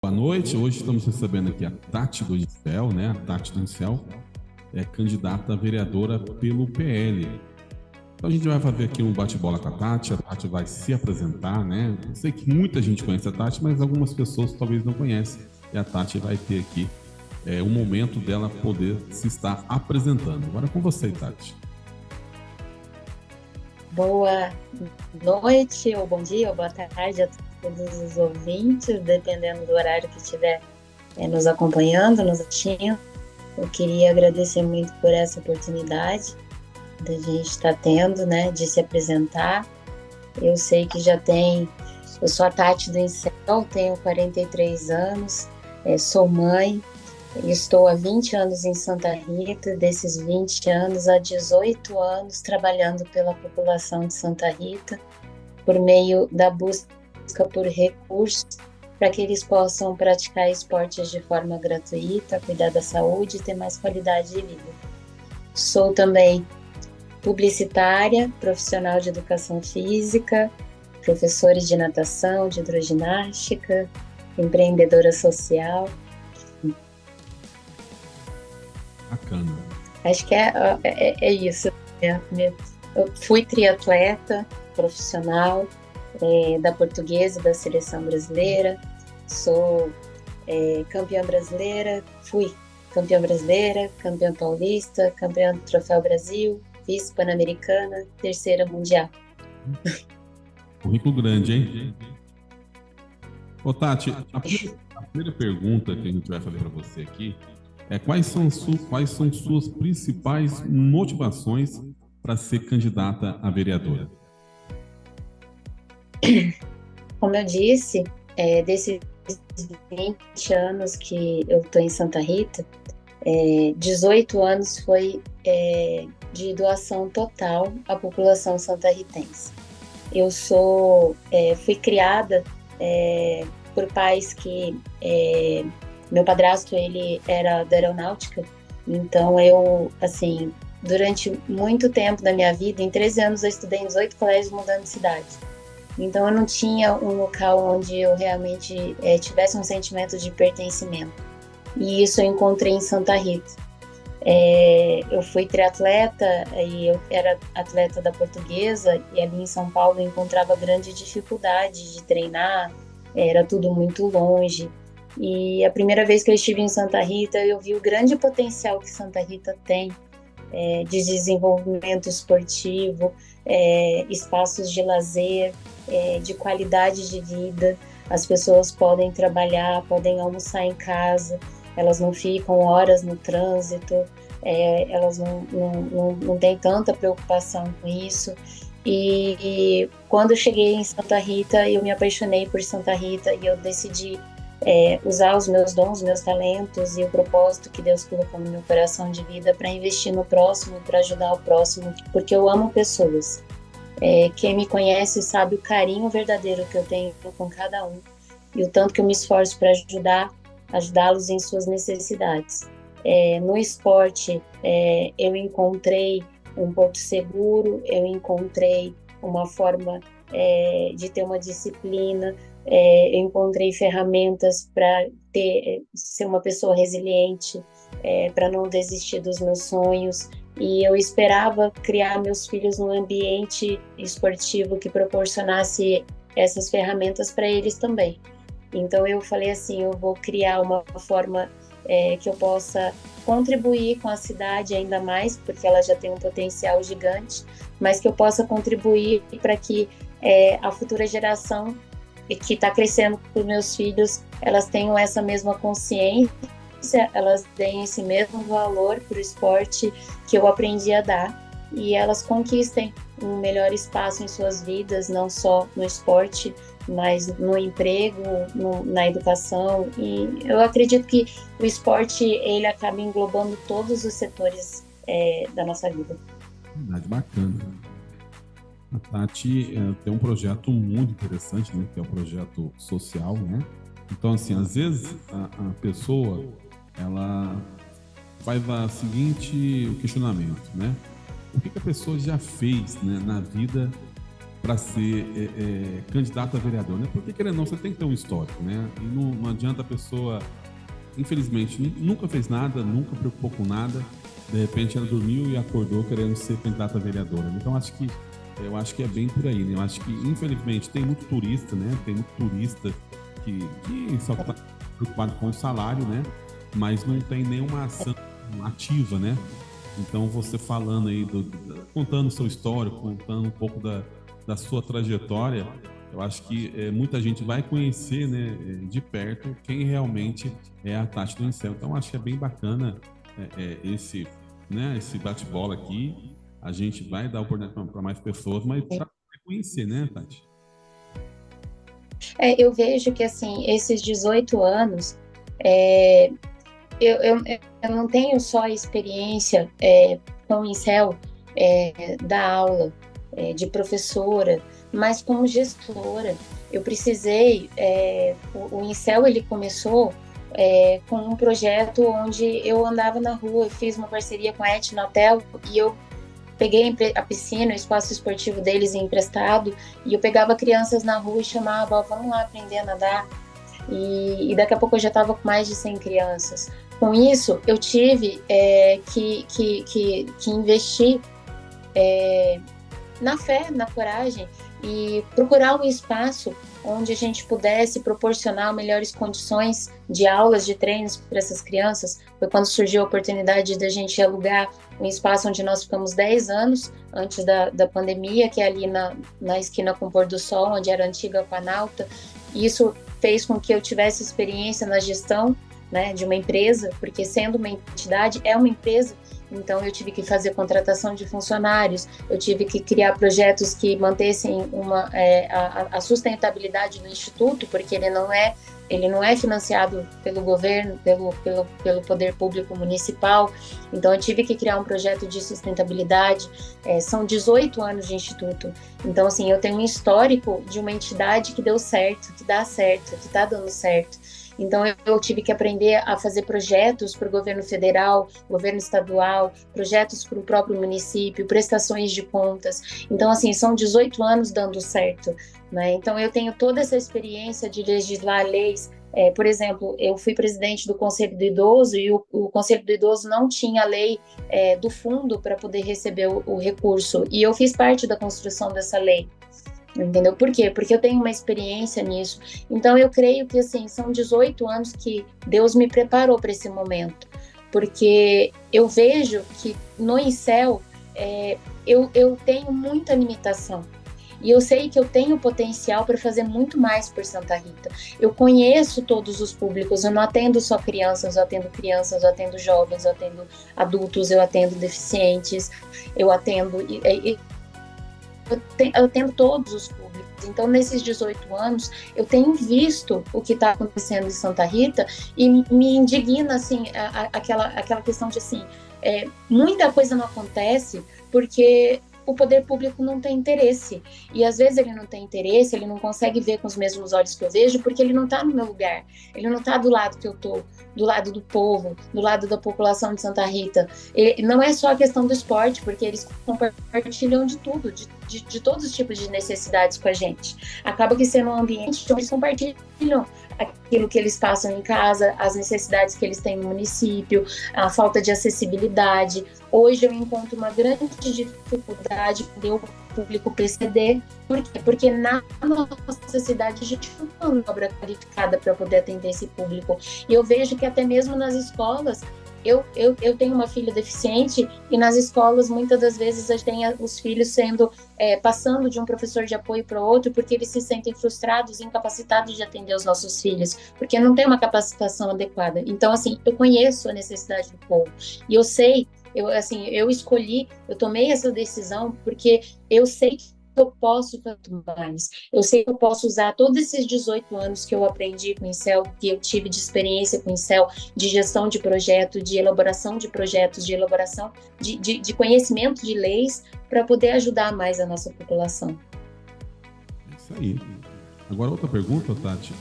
Boa noite, hoje estamos recebendo aqui a Tati do Incel, né? A Tati do Incel é candidata a vereadora pelo PL. Então a gente vai fazer aqui um bate-bola com a Tati vai se apresentar, né? Eu sei que muita gente conhece a Tati, mas algumas pessoas talvez não conhecem. E a Tati vai ter aqui o momento dela poder se estar apresentando. Agora é com você, Tati. Boa noite, ou bom dia, ou boa tarde a todos os ouvintes, dependendo do horário que estiver nos acompanhando, nos assistindo. Eu queria agradecer muito por essa oportunidade da gente estar tendo, né, de se apresentar. Eu sei que eu sou a Tati do Incel, tenho 43 anos, sou mãe. Estou há 20 anos em Santa Rita, desses 20 anos, há 18 anos trabalhando pela população de Santa Rita, por meio da busca por recursos para que eles possam praticar esportes de forma gratuita, cuidar da saúde e ter mais qualidade de vida. Sou também publicitária, profissional de educação física, professora de natação, de hidroginástica, empreendedora social. Bacana. Acho que é isso. Eu fui triatleta profissional da Portuguesa e da Seleção Brasileira. Sou campeã brasileira, fui campeã brasileira, campeã paulista, campeã do Troféu Brasil, vice-pan-americana, terceira mundial. Currículo grande, hein? Ô, Tati, a primeira pergunta que a gente vai fazer para você aqui é quais são suas principais motivações para ser candidata a vereadora? Como eu disse, desses 20 anos que eu estou em Santa Rita, 18 anos foi de doação total à população santarritense. Eu fui criada por pais que meu padrasto ele era da aeronáutica, então eu, assim, durante muito tempo da minha vida, em 13 anos eu estudei em 18 colégios mudando de cidade. Então eu não tinha um local onde eu realmente tivesse um sentimento de pertencimento. E isso eu encontrei em Santa Rita. Eu fui triatleta e eu era atleta da Portuguesa e ali em São Paulo eu encontrava grande dificuldade de treinar, era tudo muito longe. E a primeira vez que eu estive em Santa Rita, eu vi o grande potencial que Santa Rita tem de desenvolvimento esportivo, espaços de lazer, de qualidade de vida. As pessoas podem trabalhar, podem almoçar em casa, elas não ficam horas no trânsito, elas não têm tanta preocupação com isso. E quando eu cheguei em Santa Rita, eu me apaixonei por Santa Rita e eu decidi usar os meus dons, meus talentos e o propósito que Deus colocou no meu coração de vida para investir no próximo, para ajudar o próximo, porque eu amo pessoas. Quem me conhece sabe o carinho verdadeiro que eu tenho com cada um e o tanto que eu me esforço para ajudá-los em suas necessidades. No esporte, eu encontrei um porto seguro, eu encontrei uma forma de ter uma disciplina, eu encontrei ferramentas para ser uma pessoa resiliente, para não desistir dos meus sonhos. E eu esperava criar meus filhos num ambiente esportivo que proporcionasse essas ferramentas para eles também. Então eu falei assim, eu vou criar uma forma que eu possa contribuir com a cidade ainda mais, porque ela já tem um potencial gigante, mas que eu possa contribuir para que a futura geração que está crescendo com meus filhos, elas tenham essa mesma consciência, elas deem esse mesmo valor para o esporte que eu aprendi a dar e elas conquistem um melhor espaço em suas vidas, não só no esporte, mas no emprego, na educação. E eu acredito que o esporte ele acaba englobando todos os setores da nossa vida. Verdade, bacana. A Tati tem um projeto muito interessante, né? Que é o projeto social, né? Então, assim, às vezes a pessoa, ela faz o questionamento, né? O que a pessoa já fez, né, na vida para ser candidato a vereador, né? Porque, querendo ou não, você tem que ter um histórico, né? E não adianta a pessoa, infelizmente, nunca fez nada, nunca preocupou com nada, de repente ela dormiu e acordou querendo ser candidata a vereadora. Então, eu acho que é bem por aí, né? Eu acho que, infelizmente, tem muito turista, né? Tem muito turista que só está preocupado com o salário, né? Mas não tem nenhuma ação ativa, né? Então, você falando aí, contando o seu histórico, contando um pouco da sua trajetória, eu acho que muita gente vai conhecer, né, de perto quem realmente é a Tati do Incel. Então, acho que é bem bacana esse bate-bola aqui. A gente vai dar oportunidade para mais pessoas, mas para conhecer, né, Tati? Eu vejo que, assim, esses 18 anos, eu não tenho só a experiência com o Incel da aula, de professora, mas como gestora. Eu precisei, o Incel ele começou com um projeto onde eu andava na rua, eu fiz uma parceria com a Etnotel e eu peguei a piscina, o espaço esportivo deles emprestado, e eu pegava crianças na rua e chamava, vamos lá aprender a nadar. E daqui a pouco eu já estava com mais de 100 crianças. Com isso, eu tive que investir na fé, na coragem, e procurar um espaço onde a gente pudesse proporcionar melhores condições de aulas, de treinos para essas crianças. Foi quando surgiu a oportunidade da gente alugar um espaço onde nós ficamos 10 anos, antes da pandemia, que é ali na esquina com o Pôr do Sol, onde era a antiga Planalta. Isso fez com que eu tivesse experiência na gestão, né, de uma empresa, porque sendo uma entidade, é uma empresa. Então, eu tive que fazer contratação de funcionários, eu tive que criar projetos que mantessem a sustentabilidade do Instituto, porque ele não é financiado pelo governo, pelo poder público municipal. Então, eu tive que criar um projeto de sustentabilidade. São 18 anos de Instituto. Então, assim, eu tenho um histórico de uma entidade que deu certo, que dá certo, que está dando certo. Então, eu tive que aprender a fazer projetos para o governo federal, governo estadual, projetos para o próprio município, prestações de contas. Então, assim, são 18 anos dando certo, né? Então, eu tenho toda essa experiência de legislar leis. Por exemplo, eu fui presidente do Conselho do Idoso e o Conselho do Idoso não tinha lei do fundo para poder receber o recurso. E eu fiz parte da construção dessa lei. Entendeu? Por quê? Porque eu tenho uma experiência nisso. Então, eu creio que, assim, são 18 anos que Deus me preparou para esse momento. Porque eu vejo que no Incel, eu tenho muita limitação. E eu sei que eu tenho potencial para fazer muito mais por Santa Rita. Eu conheço todos os públicos, eu não atendo só crianças, eu atendo jovens, eu atendo adultos, eu atendo deficientes, eu atendo todos os públicos. Então, nesses 18 anos, eu tenho visto o que está acontecendo em Santa Rita e me indigna, assim, aquela questão de, assim, muita coisa não acontece porque o poder público não tem interesse. E, às vezes, ele não tem interesse, ele não consegue ver com os mesmos olhos que eu vejo, porque ele não está no meu lugar. Ele não está do lado que eu estou, do lado do povo, do lado da população de Santa Rita. E não é só a questão do esporte, porque eles compartilham de tudo, de todos os tipos de necessidades com a gente. Acaba que sendo um ambiente onde eles compartilham aquilo que eles passam em casa, as necessidades que eles têm no município, a falta de acessibilidade. Hoje eu encontro uma grande dificuldade com o público PCD. Por quê? Porque na nossa cidade a gente não tem uma obra qualificada para poder atender esse público. E eu vejo que até mesmo nas escolas, eu tenho uma filha deficiente e nas escolas muitas das vezes a gente tem os filhos passando de um professor de apoio para outro porque eles se sentem frustrados e incapacitados de atender os nossos filhos, porque não tem uma capacitação adequada. Então, assim, eu conheço a necessidade do povo e eu sei, eu escolhi, eu tomei essa decisão porque eu sei que eu posso tanto mais. Eu sei que eu posso usar todos esses 18 anos que eu aprendi com o Incel, que eu tive de experiência com o Incel, de gestão de projeto, de elaboração de projetos, de elaboração de conhecimento de leis, para poder ajudar mais a nossa população. É isso aí. Agora, outra pergunta, Tati,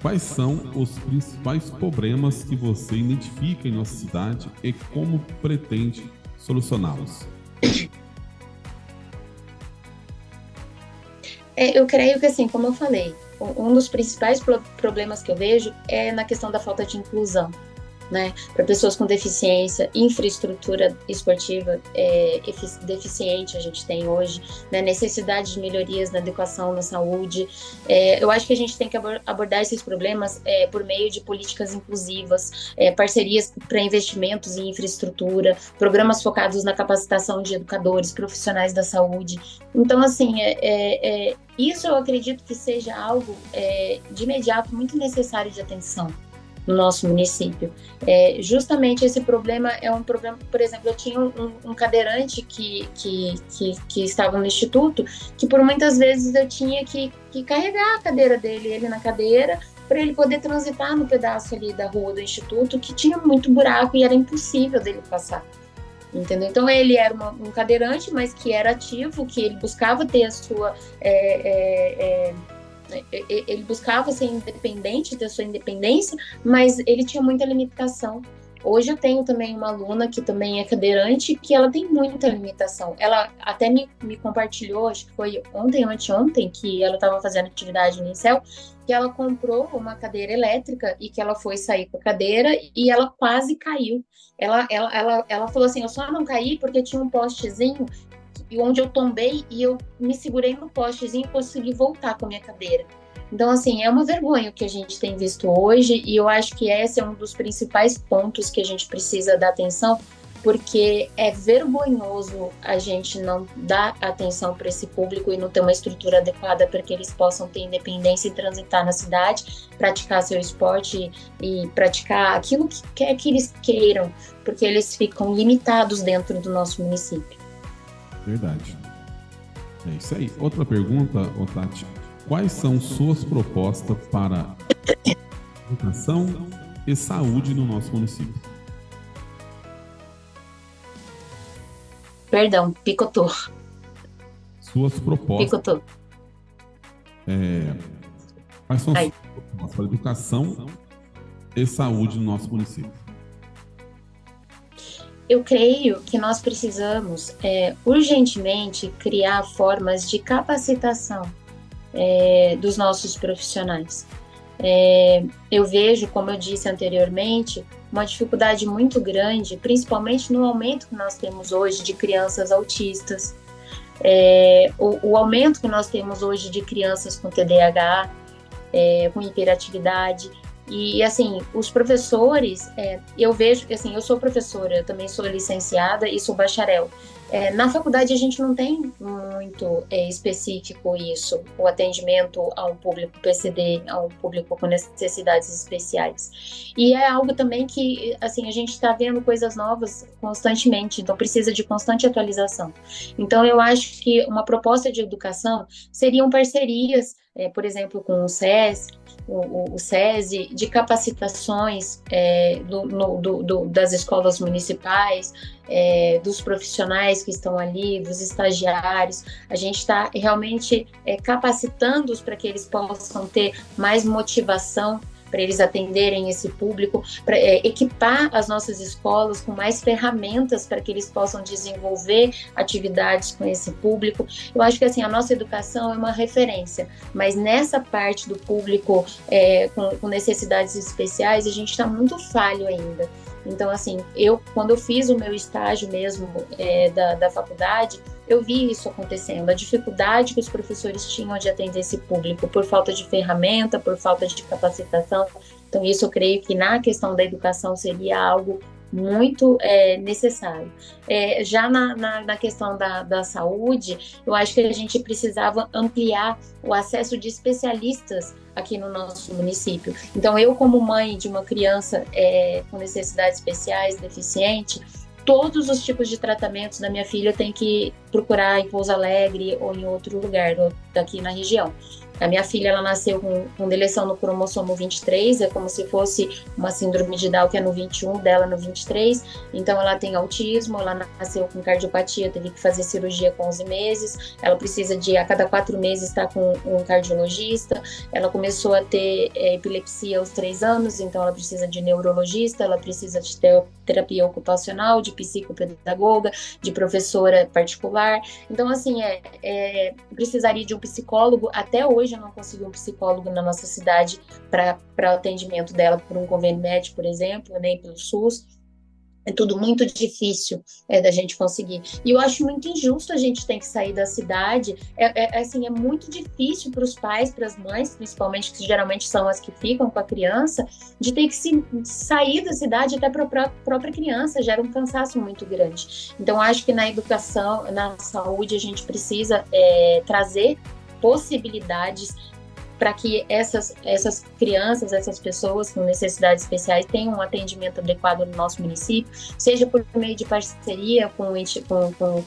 quais são os principais problemas que você identifica em nossa cidade e como pretende solucioná-los? Eu creio que, assim, como eu falei, um dos principais problemas que eu vejo é na questão da falta de inclusão, né? Para pessoas com deficiência, infraestrutura esportiva deficiente a gente tem hoje, né? Necessidade de melhorias na educação, na saúde. Eu acho que a gente tem que abordar esses problemas por meio de políticas inclusivas, parcerias para investimentos em infraestrutura, programas focados na capacitação de educadores, profissionais da saúde. Então, assim, isso eu acredito que seja algo de imediato muito necessário de atenção no nosso município. Justamente esse problema é um problema, por exemplo, eu tinha um cadeirante que estava no instituto, que por muitas vezes eu tinha que carregar a cadeira dele, ele na cadeira, para ele poder transitar no pedaço ali da rua do instituto, que tinha muito buraco e era impossível dele passar. Entendeu? Então ele era um cadeirante, mas que era ativo, que ele buscava ter a sua... ele buscava ser independente, ter sua independência, mas ele tinha muita limitação. Hoje eu tenho também uma aluna que também é cadeirante, que ela tem muita limitação. Ela até me compartilhou, acho que foi ontem ou anteontem, que ela estava fazendo atividade no Incel, que ela comprou uma cadeira elétrica e que ela foi sair com a cadeira e ela quase caiu. Ela falou assim, eu só não caí porque tinha um postezinho onde eu tombei e eu me segurei no postezinho e consegui voltar com a minha cadeira. Então, assim, é uma vergonha o que a gente tem visto hoje e eu acho que esse é um dos principais pontos que a gente precisa dar atenção, porque é vergonhoso a gente não dar atenção para esse público e não ter uma estrutura adequada para que eles possam ter independência e transitar na cidade, praticar seu esporte e praticar aquilo que quer que eles queiram, porque eles ficam limitados dentro do nosso município. Verdade. É isso aí. Outra pergunta, Tati. Quais são suas propostas para educação e saúde no nosso município? Perdão, picotou. Suas propostas. Picotou. Quais são suas propostas para educação e saúde no nosso município? Eu creio que nós precisamos urgentemente criar formas de capacitação dos nossos profissionais. Eu vejo, como eu disse anteriormente, uma dificuldade muito grande, principalmente no aumento que nós temos hoje de crianças autistas, o aumento que nós temos hoje de crianças com TDAH, com hiperatividade. E, assim, os professores, eu vejo, assim, eu sou professora, eu também sou licenciada e sou bacharel. Na faculdade a gente não tem muito específico isso, o atendimento a um público PCD, a um público com necessidades especiais. E é algo também que, assim, a gente está vendo coisas novas constantemente, então precisa de constante atualização. Então eu acho que uma proposta de educação seriam parcerias, por exemplo, com o SESC, o SESI, de capacitações das escolas municipais, dos profissionais que estão ali, dos estagiários. A gente está realmente capacitando-os para que eles possam ter mais motivação, para eles atenderem esse público, para equipar as nossas escolas com mais ferramentas para que eles possam desenvolver atividades com esse público. Eu acho que, assim, a nossa educação é uma referência, mas nessa parte do público com necessidades especiais, a gente está muito falho ainda. Então, assim, quando eu fiz o meu estágio mesmo da faculdade, eu vi isso acontecendo, a dificuldade que os professores tinham de atender esse público, por falta de ferramenta, por falta de capacitação. Então, isso eu creio que na questão da educação seria algo muito necessário. Já na questão da saúde, eu acho que a gente precisava ampliar o acesso de especialistas aqui no nosso município. Então, eu como mãe de uma criança com necessidades especiais, deficiente, todos os tipos de tratamentos da minha filha tem que procurar em Pouso Alegre ou em outro lugar daqui na região. A minha filha, ela nasceu com deleção no cromossomo 23, é como se fosse uma síndrome de Down, que é no 21, dela no 23. Então, ela tem autismo, ela nasceu com cardiopatia, teve que fazer cirurgia com 11 meses. Ela precisa a cada 4 meses, estar com um cardiologista. Ela começou a ter epilepsia aos 3 anos, então ela precisa de neurologista, ela precisa de terapia ocupacional, de psicopedagoga, de professora particular. Então, assim, precisaria de um psicólogo. Até hoje eu não consegui um psicólogo na nossa cidade para o atendimento dela por um convênio médico, por exemplo, nem pelo SUS. É tudo muito difícil da gente conseguir. E eu acho muito injusto a gente ter que sair da cidade. Assim, é muito difícil para os pais, para as mães, principalmente, que geralmente são as que ficam com a criança, de ter que sair da cidade até para a própria criança. Gera um cansaço muito grande. Então, acho que na educação, na saúde, a gente precisa trazer possibilidades para que essas crianças, essas pessoas com necessidades especiais tenham um atendimento adequado no nosso município, seja por meio de parceria com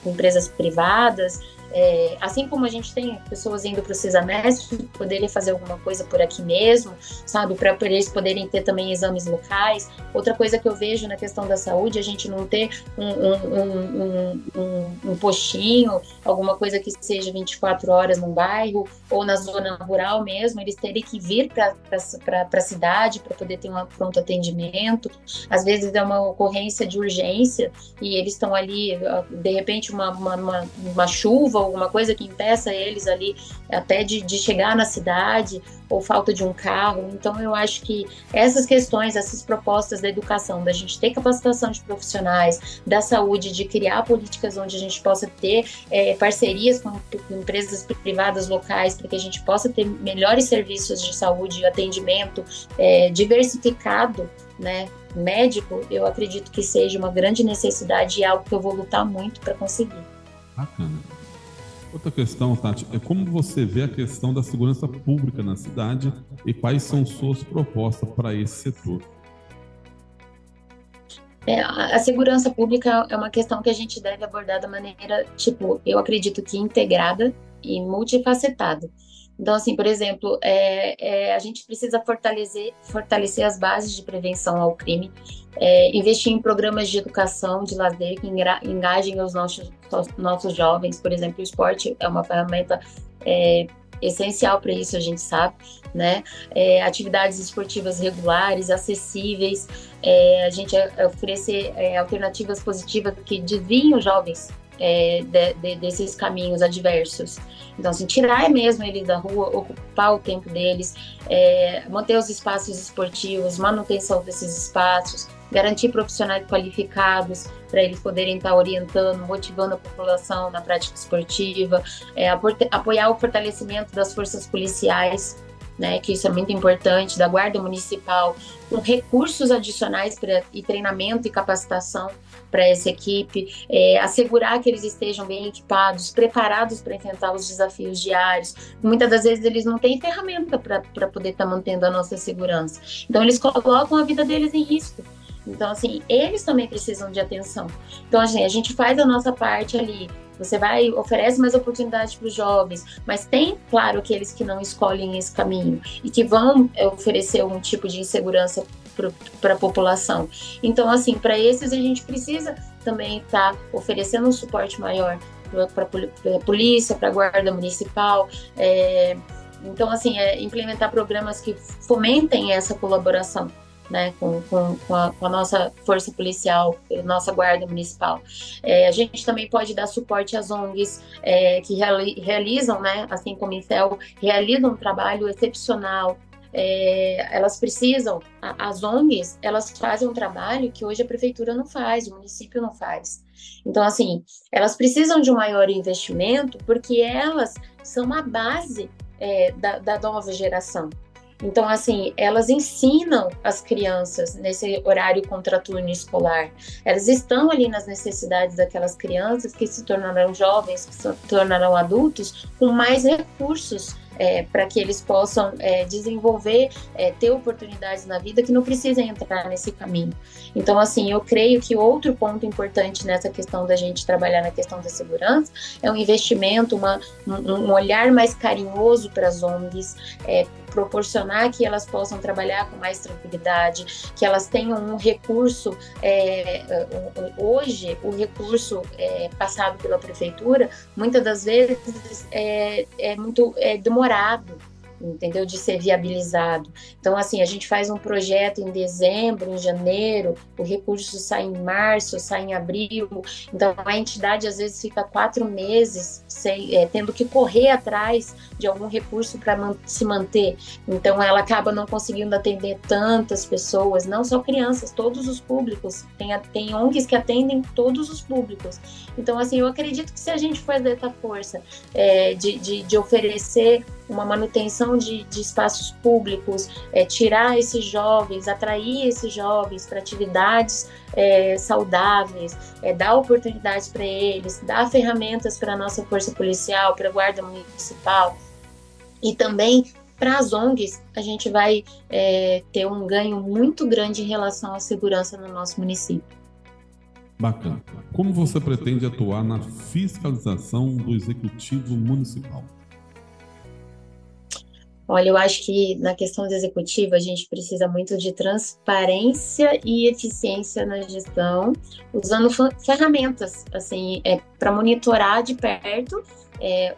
empresas privadas, assim como a gente tem pessoas indo para o CISAMESP, poderem fazer alguma coisa por aqui mesmo, sabe, para eles poderem ter também exames locais. Outra coisa que eu vejo na questão da saúde, a gente não ter um postinho, alguma coisa que seja 24 horas num bairro, ou na zona rural mesmo, eles terem que vir para a cidade para poder ter um pronto atendimento. Às vezes é uma ocorrência de urgência e eles estão ali, de repente uma chuva, alguma coisa que impeça eles ali até de chegar na cidade, ou falta de um carro. Então eu acho que essas questões, essas propostas da educação, da gente ter capacitação de profissionais, da saúde, de criar políticas onde a gente possa ter parcerias com empresas privadas locais, para que a gente possa ter melhores serviços de saúde e atendimento diversificado, né, médico, eu acredito que seja uma grande necessidade e algo que eu vou lutar muito para conseguir. Bacana. Outra questão, Tati, é como você vê a questão da segurança pública na cidade e quais são suas propostas para esse setor? A segurança pública é uma questão que a gente deve abordar da maneira, eu acredito que integrada e multifacetada. Então, assim, por exemplo, a gente precisa fortalecer as bases de prevenção ao crime, investir em programas de educação, de lazer, que engajem os nossos jovens. Por exemplo, o esporte é uma ferramenta essencial para isso, a gente sabe, né? Atividades esportivas regulares, acessíveis, a gente oferecer alternativas positivas que desviem os jovens desses caminhos adversos. Então, assim, tirar mesmo eles da rua, ocupar o tempo deles, manter os espaços esportivos, manutenção desses espaços, garantir profissionais qualificados para eles poderem estar orientando, motivando a população na prática esportiva, apoiar o fortalecimento das forças policiais, né, que isso é muito importante, da Guarda Municipal, com recursos adicionais e treinamento e capacitação para essa equipe, assegurar que eles estejam bem equipados, preparados para enfrentar os desafios diários. Muitas das vezes eles não têm ferramenta para poder estar mantendo a nossa segurança. Então eles colocam a vida deles em risco. Então, assim, eles também precisam de atenção. Então, assim, a gente faz a nossa parte ali. Você oferece mais oportunidades para os jovens, mas tem, claro, aqueles que não escolhem esse caminho e que vão oferecer algum tipo de insegurança para a população. Então, assim, para esses a gente precisa também estar oferecendo um suporte maior para a polícia, para a Guarda Municipal. Então, assim, implementar programas que fomentem essa colaboração, né, com a nossa força policial, nossa guarda municipal. A gente também pode dar suporte às ONGs que realizam, né, assim como a Infel, realizam um trabalho excepcional. Elas precisam, as ONGs, elas fazem um trabalho que hoje a prefeitura não faz, o município não faz. Então, assim, elas precisam de um maior investimento porque elas são a base da nova geração. Então, assim, elas ensinam as crianças nesse horário contraturno escolar. Elas estão ali nas necessidades daquelas crianças que se tornarão jovens, que se tornarão adultos, com mais recursos para que eles possam desenvolver, ter oportunidades na vida que não precisem entrar nesse caminho. Então, assim, eu creio que outro ponto importante nessa questão da gente trabalhar na questão da segurança é um investimento, um olhar mais carinhoso para as ONGs, proporcionar que elas possam trabalhar com mais tranquilidade, que elas tenham um recurso, hoje o recurso passado pela prefeitura, muitas das vezes é muito demorado, entendeu? De ser viabilizado. Então, assim, a gente faz um projeto em dezembro, em janeiro, o recurso sai em março, sai em abril, então a entidade às vezes fica 4 meses tendo que correr atrás de algum recurso para se manter, então ela acaba não conseguindo atender tantas pessoas, não só crianças, todos os públicos, tem ONGs que atendem todos os públicos, então assim, eu acredito que se a gente for dessa força de oferecer uma manutenção de espaços públicos, tirar esses jovens, atrair esses jovens para atividades saudáveis, dar oportunidades para eles, dar ferramentas para a nossa força policial, para a guarda municipal e também para as ONGs, a gente vai ter um ganho muito grande em relação à segurança no nosso município. Bacana. Como você pretende atuar na fiscalização do Executivo Municipal? Olha, eu acho que na questão do executivo a gente precisa muito de transparência e eficiência na gestão, usando ferramentas assim, para monitorar de perto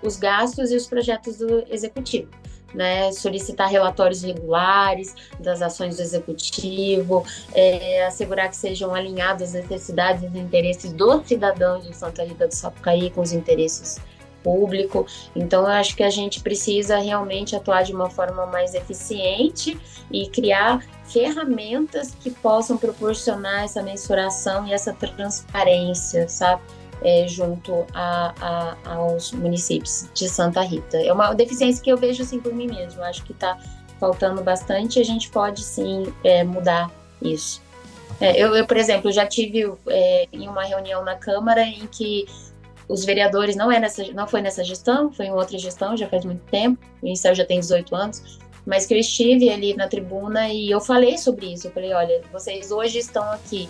os gastos e os projetos do executivo. Né, solicitar relatórios regulares das ações do executivo, assegurar que sejam alinhados as necessidades e os interesses dos cidadãos de Santa Rita do Sapucaí com os interesses públicos. Então, eu acho que a gente precisa realmente atuar de uma forma mais eficiente e criar ferramentas que possam proporcionar essa mensuração e essa transparência, sabe? Junto aos municípios de Santa Rita. É uma deficiência que eu vejo assim por mim mesmo. Eu acho que está faltando bastante e a gente pode sim mudar isso. Eu, por exemplo, já tive em uma reunião na Câmara em que os vereadores, não foi nessa gestão, foi em outra gestão, já faz muito tempo, o inicial já tem 18 anos, mas que eu estive ali na tribuna e eu falei sobre isso. Eu falei, olha, vocês hoje estão aqui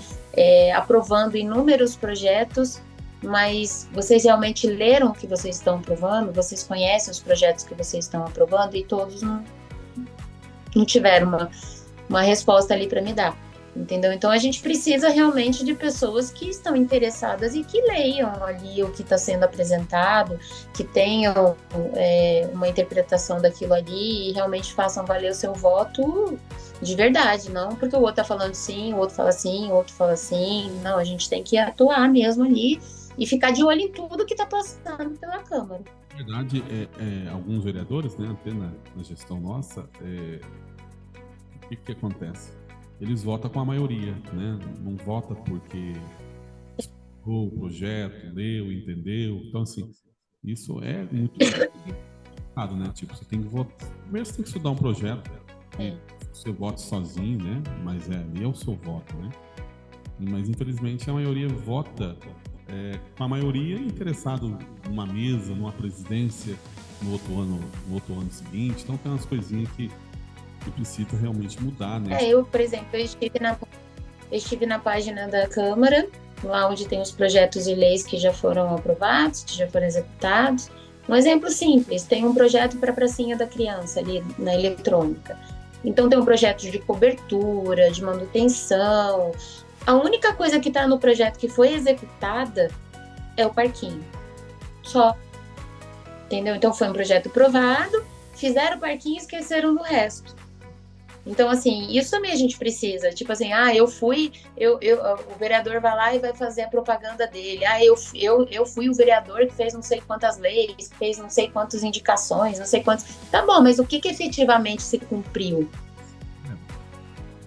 aprovando inúmeros projetos, mas vocês realmente leram o que vocês estão aprovando? Vocês conhecem os projetos que vocês estão aprovando? E todos não tiveram uma resposta ali para me dar, entendeu? Então a gente precisa realmente de pessoas que estão interessadas e que leiam ali o que está sendo apresentado, que tenham uma interpretação daquilo ali e realmente façam valer o seu voto de verdade, não porque o outro está falando sim, o outro fala sim, o outro fala sim. Não, a gente tem que atuar mesmo ali e ficar de olho em tudo que está passando pela Câmara. Na verdade, alguns vereadores, né, até na gestão nossa, o que acontece? Eles votam com a maioria, né? Não vota porque o projeto, leu, entendeu. Então, assim, isso é muito complicado, né? Tipo, você tem que votar. Primeiro você tem que estudar um projeto, você vota sozinho, né? Mas ali é o seu voto, né? Mas, infelizmente, a maioria vota com a maioria interessado numa mesa, numa presidência, no outro ano seguinte. Então, tem umas coisinhas que precisa realmente mudar, né? Eu, por exemplo, eu estive na página da Câmara, lá onde tem os projetos de leis que já foram aprovados, que já foram executados. Um exemplo simples, tem um projeto para a pracinha da criança ali na eletrônica. Então tem um projeto de cobertura, de manutenção. A única coisa que está no projeto que foi executada é o parquinho. Só. Entendeu? Então foi um projeto aprovado, fizeram o parquinho e esqueceram do resto. Então, assim, isso também a gente precisa. Tipo assim, o vereador vai lá e vai fazer a propaganda dele. Eu fui o vereador que fez não sei quantas leis, que fez não sei quantas indicações, não sei quantos... Tá bom, mas o que efetivamente se cumpriu?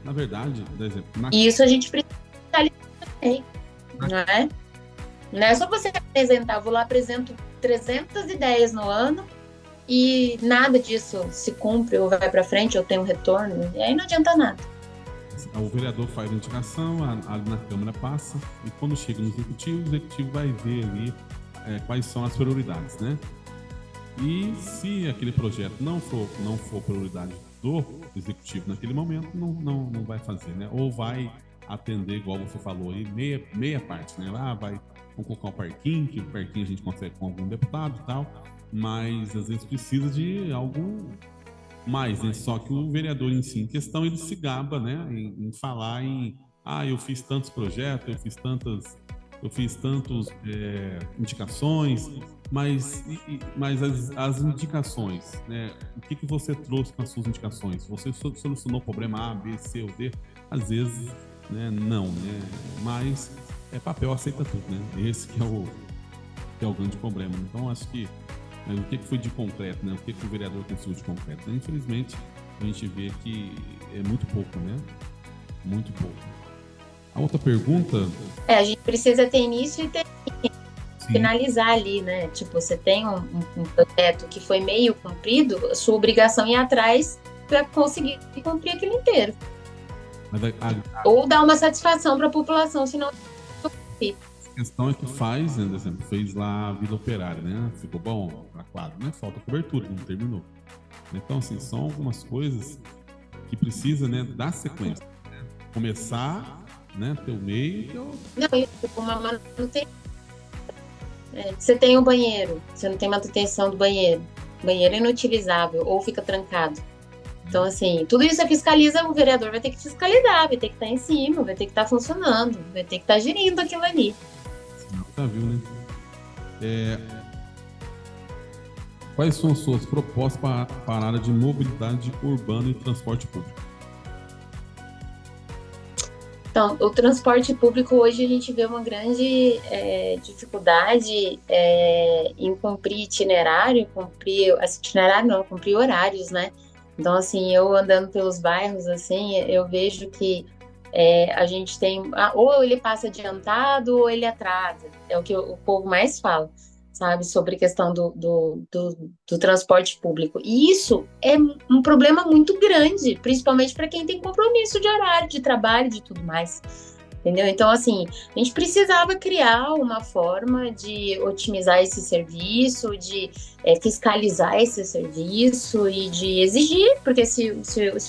Na verdade, por exemplo... E isso a gente precisa ali também, não é? Não é só você apresentar, vou lá, apresento 300 ideias no ano, e nada disso se cumpre ou vai para frente ou tem um retorno, e aí não adianta nada. O vereador faz a indicação, ali na Câmara passa, e quando chega no Executivo, o Executivo vai ver ali quais são as prioridades, né? E se aquele projeto não for prioridade do Executivo naquele momento, não vai fazer, né? Ou vai atender, igual você falou aí, meia parte, né? Vamos colocar um parquinho, que o parquinho a gente consegue com algum deputado e tal, mas às vezes precisa de algo mais, né? Só que o vereador em si, em questão, ele se gaba, né? Em falar eu fiz tantos projetos, eu fiz tantas eu fiz tantos indicações, mas as indicações, né? O que você trouxe com as suas indicações? Você solucionou o problema A, B, C ou D? Às vezes, né, não, né? Mas papel aceita tudo, né? Esse que é o grande problema. Então, acho que o que foi de concreto, né? O que o vereador conseguiu de concreto? Infelizmente, a gente vê que é muito pouco, né? Muito pouco. A outra pergunta... A gente precisa ter início e ter Sim. finalizar ali, né? Tipo, você tem um projeto que foi meio cumprido, a sua obrigação é ir atrás para conseguir cumprir aquilo inteiro. Mas Ou dar uma satisfação para a população, senão... A questão é que faz, né, por exemplo, fez lá a Vila Operária, né? Ficou bom para quadro, mas falta cobertura, não terminou. Então, assim, são algumas coisas que precisa, né, dar sequência. Né? Começar, né, ter o meio... Não, uma manutenção. Você tem um banheiro, você não tem manutenção do banheiro. O banheiro é inutilizável ou fica trancado. Então, assim, tudo isso fiscaliza, o vereador vai ter que fiscalizar, vai ter que estar em cima, vai ter que estar funcionando, vai ter que estar gerindo aquilo ali. Já viu, né? Quais são as suas propostas para a área de mobilidade urbana e transporte público? Então, o transporte público hoje a gente vê uma grande dificuldade em cumprir cumprir horários, né? Então, assim, eu andando pelos bairros, assim, eu vejo que a gente tem... ou ele passa adiantado ou ele atrasa. É o que o povo mais fala, sabe? Sobre a questão do transporte público. E isso é um problema muito grande, principalmente para quem tem compromisso de horário, de trabalho, de tudo mais. Entendeu? Então, assim, a gente precisava criar uma forma de otimizar esse serviço, de fiscalizar esse serviço e de exigir, porque se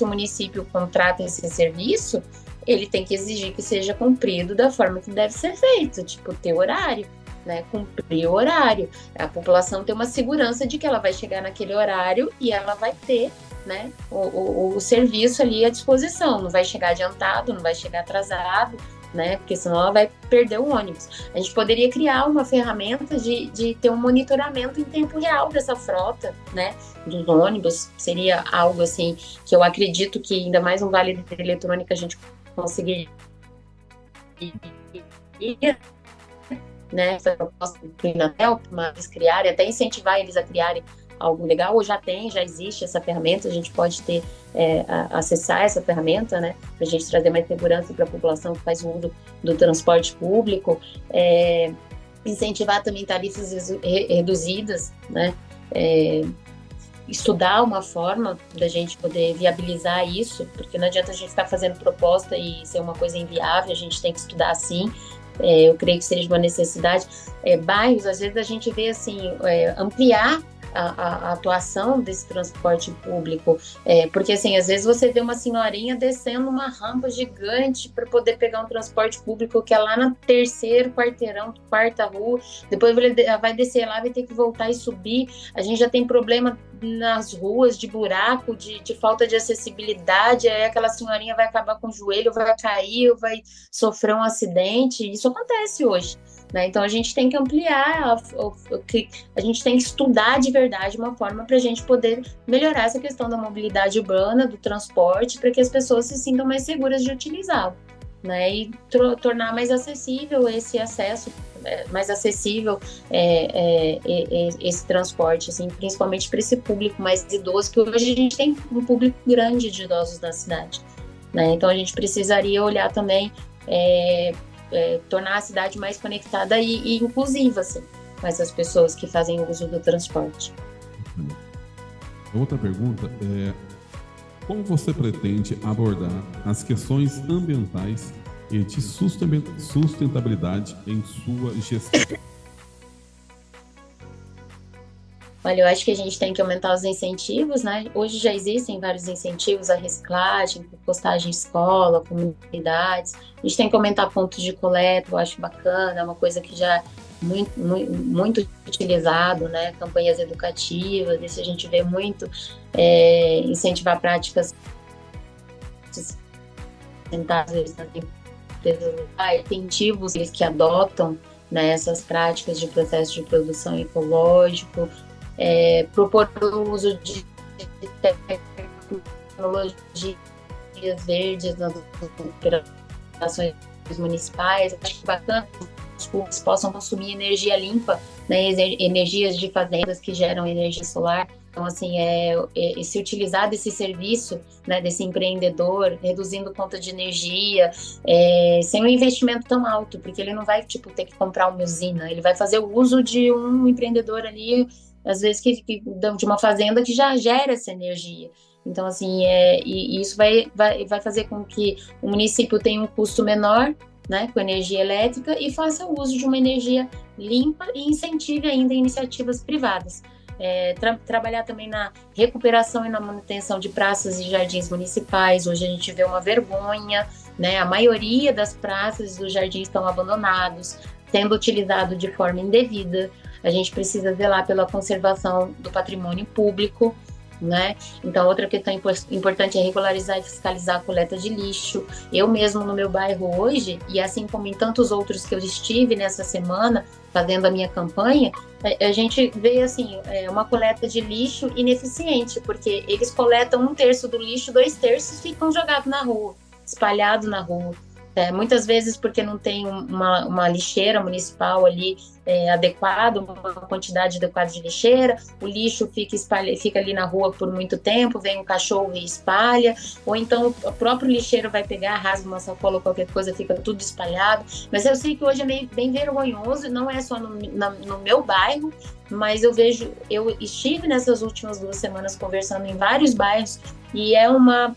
o município contrata esse serviço, ele tem que exigir que seja cumprido da forma que deve ser feito, tipo, ter horário, né? Cumprir o horário. A população tem uma segurança de que ela vai chegar naquele horário e ela vai ter, né, o serviço ali à disposição, não vai chegar adiantado, não vai chegar atrasado, né, porque senão ela vai perder o ônibus. A gente poderia criar uma ferramenta de ter um monitoramento em tempo real dessa frota, né, dos ônibus, seria algo assim, que eu acredito que ainda mais um vale eletrônico a gente conseguiria, né, essa proposta do Inatel, mas criarem, até incentivar eles a criarem algo legal, ou já existe essa ferramenta, a gente pode ter, acessar essa ferramenta, né, para a gente trazer mais segurança para a população que faz uso do transporte público, incentivar também tarifas reduzidas, né, estudar uma forma da gente poder viabilizar isso, porque não adianta a gente ficar fazendo proposta e ser uma coisa inviável, a gente tem que estudar sim. Eu creio que seja uma necessidade. Bairros, às vezes a gente vê assim, ampliar a atuação desse transporte público, porque assim, às vezes você vê uma senhorinha descendo uma rampa gigante para poder pegar um transporte público que é lá no terceiro quarteirão, quarta rua, depois vai descer lá, vai ter que voltar e subir. A gente já tem problema nas ruas de buraco, de falta de acessibilidade, aí aquela senhorinha vai acabar com o joelho, vai cair, vai sofrer um acidente. Isso acontece hoje, né? Então a gente tem que ampliar, a gente tem que estudar de verdade uma forma para a gente poder melhorar essa questão da mobilidade urbana, do transporte, para que as pessoas se sintam mais seguras de utilizá-lo, né? E tornar mais acessível esse acesso, mais acessível esse transporte, assim, principalmente para esse público mais idoso, que hoje a gente tem um público grande de idosos na cidade, né? Então a gente precisaria olhar também, tornar a cidade mais conectada e inclusiva, assim, com essas pessoas que fazem uso do transporte. Outra pergunta é: como você pretende abordar as questões ambientais e de sustentabilidade em sua gestão? Olha, eu acho que a gente tem que aumentar os incentivos, né? Hoje já existem vários incentivos à reciclagem, compostagem em escola, comunidades. A gente tem que aumentar pontos de coleta, eu acho bacana, é uma coisa que já é muito utilizado, né? Campanhas educativas, isso a gente vê muito, incentivar práticas sustentáveis também empresas incentivos eles que adotam, né, essas práticas de processo de produção ecológico, propor o uso de tecnologias verdes nas operações municipais. Acho que é bacana que os públicos possam consumir energia limpa, né, energias de fazendas que geram energia solar. Então, assim, se utilizar desse serviço, né, desse empreendedor, reduzindo conta de energia, sem um investimento tão alto, porque ele não vai, tipo, ter que comprar uma usina, ele vai fazer o uso de um empreendedor ali, às vezes, de uma fazenda que já gera essa energia. Então, assim, e isso vai fazer com que o município tenha um custo menor, né, com energia elétrica, e faça o uso de uma energia limpa e incentive ainda iniciativas privadas. Trabalhar também na recuperação e na manutenção de praças e jardins municipais. Hoje a gente vê uma vergonha, né? A maioria das praças e dos jardins estão abandonados, sendo utilizado de forma indevida. A gente precisa zelar pela conservação do patrimônio público, né? Então, outra questão importante é regularizar e fiscalizar a coleta de lixo. Eu mesmo no meu bairro hoje, e assim como em tantos outros que eu estive nessa semana, fazendo a minha campanha, a gente vê assim, uma coleta de lixo ineficiente, porque eles coletam 1/3 do lixo, 2/3 ficam jogados na rua, espalhados na rua. Muitas vezes porque não tem uma lixeira municipal ali adequada, uma quantidade adequada de lixeira, o lixo fica ali na rua por muito tempo, vem um cachorro e espalha, ou então o próprio lixeiro vai pegar, rasga uma sacola ou qualquer coisa, fica tudo espalhado. Mas eu sei que hoje é bem vergonhoso, não é só no meu bairro, mas eu estive nessas últimas 2 semanas conversando em vários bairros, e é uma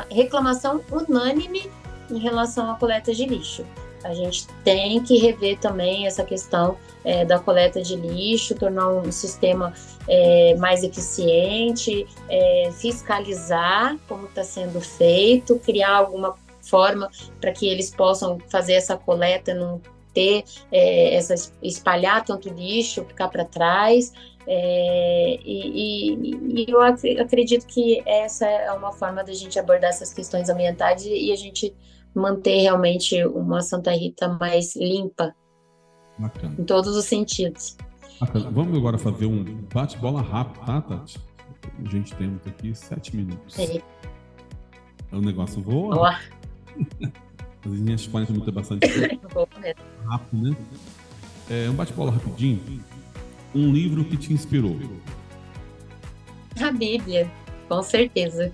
reclamação unânime em relação à coleta de lixo. A gente tem que rever também essa questão da coleta de lixo, tornar um sistema mais eficiente, fiscalizar como está sendo feito, criar alguma forma para que eles possam fazer essa coleta, não ter espalhar tanto lixo, ficar para trás. E eu acredito que essa é uma forma da gente abordar essas questões ambientais e a gente manter realmente uma Santa Rita mais limpa. Bacana. Em todos os sentidos. Bacana. Vamos agora fazer um bate-bola rápido, tá, Tati? A gente tem aqui 7 minutos. O negócio voa. As linhas 40 minutos é bastante rápido, né? Um bate-bola rapidinho. Um livro que te inspirou? A Bíblia, com certeza.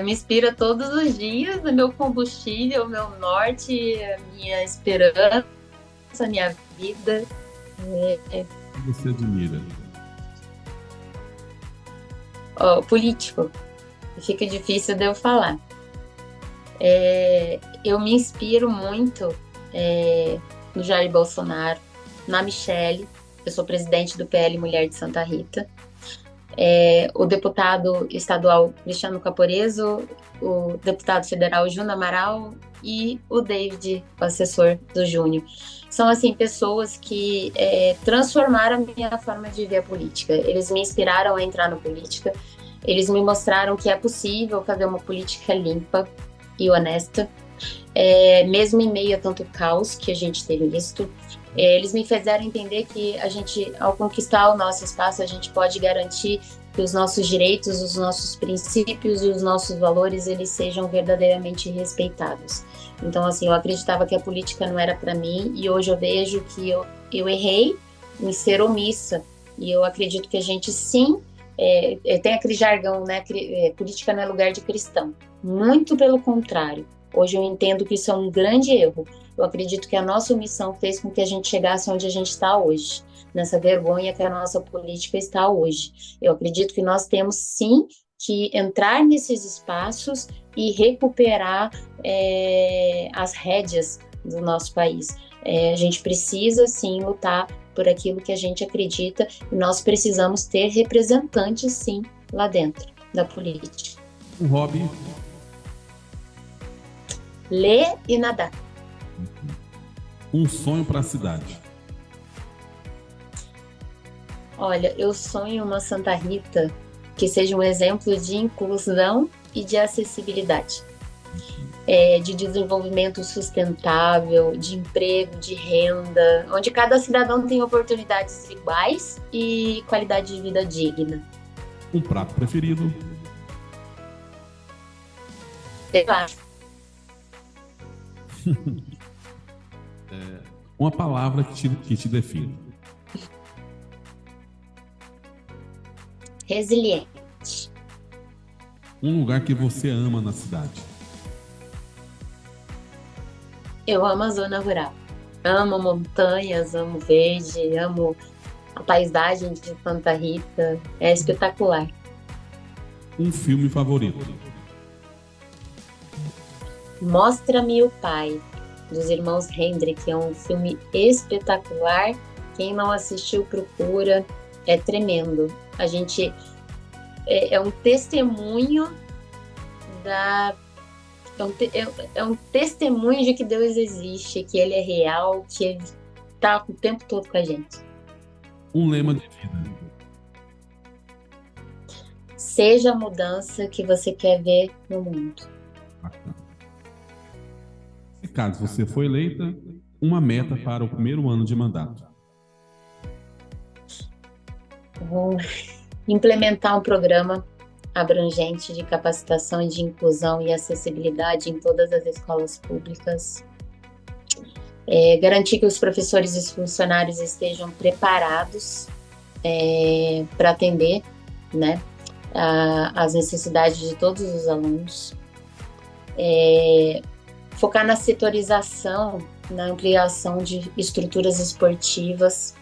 Me inspira todos os dias, é meu combustível, meu norte, a minha esperança, a minha vida. O que você admira? Político. Fica difícil de eu falar. Eu me inspiro muito no Jair Bolsonaro, na Michele. Eu sou presidente do PL Mulher de Santa Rita. O deputado estadual Cristiano Caporeso, o deputado federal Júnior Amaral e o David, o assessor do Júnior. São, assim, pessoas que transformaram a minha forma de ver a política. Eles me inspiraram a entrar na política. Eles me mostraram que é possível fazer uma política limpa e honesta, mesmo em meio a tanto caos que a gente tem visto. Eles me fizeram entender que a gente, ao conquistar o nosso espaço, a gente pode garantir que os nossos direitos, os nossos princípios e os nossos valores, eles sejam verdadeiramente respeitados. Então, assim, eu acreditava que a política não era para mim e hoje eu vejo que eu errei em ser omissa. E eu acredito que a gente, sim, tem aquele jargão, né? Política não é lugar de cristão. Muito pelo contrário. Hoje eu entendo que isso é um grande erro. Eu acredito que a nossa omissão fez com que a gente chegasse onde a gente está hoje, nessa vergonha que a nossa política está hoje. Eu acredito que nós temos, sim, que entrar nesses espaços e recuperar as rédeas do nosso país. A gente precisa, sim, lutar por aquilo que a gente acredita e nós precisamos ter representantes, sim, lá dentro da política. Um hobby? Ler e nadar. Um sonho para a cidade? Olha, eu sonho uma Santa Rita que seja um exemplo de inclusão e de acessibilidade. de desenvolvimento sustentável, de emprego, de renda, onde cada cidadão tem oportunidades iguais e qualidade de vida digna. Um prato preferido? Uma palavra que te define. Resiliente. Um lugar que você ama na cidade. Eu amo a zona rural. Amo montanhas, amo verde, amo a paisagem de Santa Rita. É espetacular. Um filme favorito. Mostra-me o Pai, dos irmãos Hendrick, é um filme espetacular. Quem não assistiu, procura. É tremendo. A gente é um testemunho é um testemunho de que Deus existe, que Ele é real, que Ele está o tempo todo com a gente. Um lema de vida. Seja a mudança que você quer ver no mundo. Bacana. E caso você for eleita, uma meta para o primeiro ano de mandato. Vou implementar um programa abrangente de capacitação e de inclusão e acessibilidade em todas as escolas públicas. Garantir que os professores e os funcionários estejam preparados para atender, né, as necessidades de todos os alunos. Focar na setorização, na ampliação de estruturas esportivas.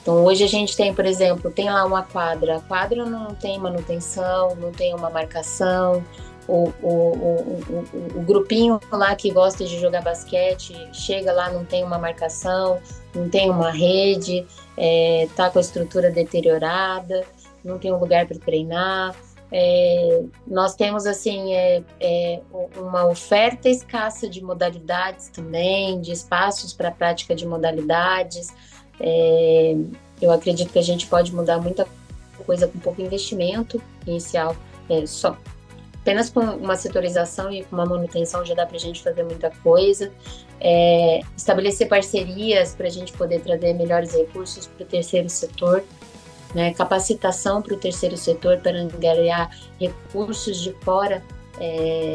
Então, hoje a gente tem, por exemplo, tem lá uma quadra. A quadra não tem manutenção, não tem uma marcação. O grupinho lá que gosta de jogar basquete, chega lá, não tem uma marcação, não tem uma rede, tá com a estrutura deteriorada, não tem um lugar para treinar. Nós temos, assim, uma oferta escassa de modalidades também, de espaços para prática de modalidades. Eu acredito que a gente pode mudar muita coisa com pouco investimento inicial, apenas com uma setorização e com uma manutenção já dá para a gente fazer muita coisa. Estabelecer parcerias para a gente poder trazer melhores recursos para o terceiro setor, né? Capacitação para o terceiro setor para angariar recursos de fora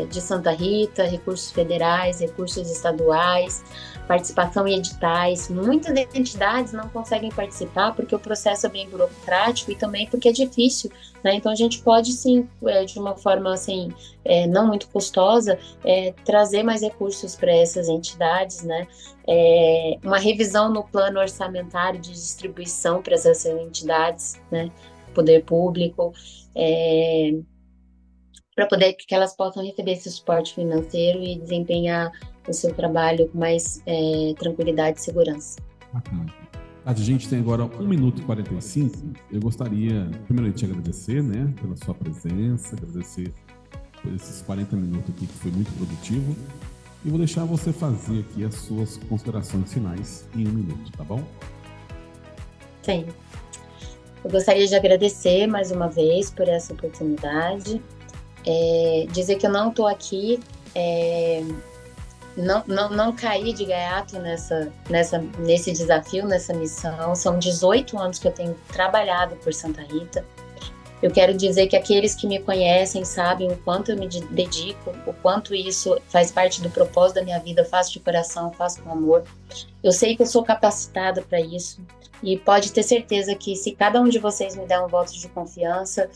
de Santa Rita, recursos federais, recursos estaduais, participação em editais. Muitas entidades não conseguem participar porque o processo é bem burocrático e também porque é difícil, né? Então a gente pode sim, de uma forma assim, não muito custosa, trazer mais recursos para essas entidades, né? Uma revisão no plano orçamentário de distribuição para essas entidades, né? Poder público, para poder que elas possam receber esse suporte financeiro e desempenhar o seu trabalho com mais tranquilidade e segurança. Bacana. A gente tem agora 1 minuto e 45. Eu gostaria, primeiro, te agradecer, né, pela sua presença, agradecer por esses 40 minutos aqui, que foi muito produtivo. E vou deixar você fazer aqui as suas considerações finais em 1 minuto, tá bom? Sim. Eu gostaria de agradecer mais uma vez por essa oportunidade. Dizer que eu não estou aqui, não caí de gaiato nesse desafio, nessa missão. São 18 anos que eu tenho trabalhado por Santa Rita. Eu quero dizer que aqueles que me conhecem sabem o quanto eu me dedico, o quanto isso faz parte do propósito da minha vida. Eu faço de coração, faço com amor. Eu sei que eu sou capacitada para isso e pode ter certeza que se cada um de vocês me der um voto de confiança,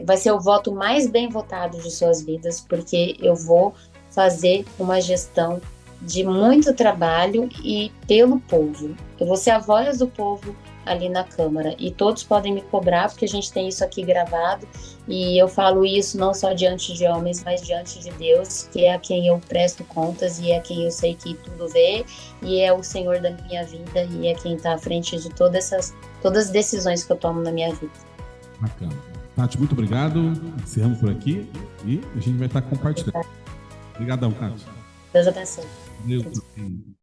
vai ser o voto mais bem votado de suas vidas, porque eu vou fazer uma gestão de muito trabalho e pelo povo. Eu vou ser a voz do povo ali na Câmara e todos podem me cobrar, porque a gente tem isso aqui gravado e eu falo isso não só diante de homens, mas diante de Deus, que é a quem eu presto contas e é a quem eu sei que tudo vê e é o Senhor da minha vida e é quem está à frente de todas as decisões que eu tomo na minha vida. Bacana. Tati, muito obrigado. Encerramos por aqui e a gente vai estar compartilhando. Obrigadão, Tati. Deus abençoe. Deus abençoe.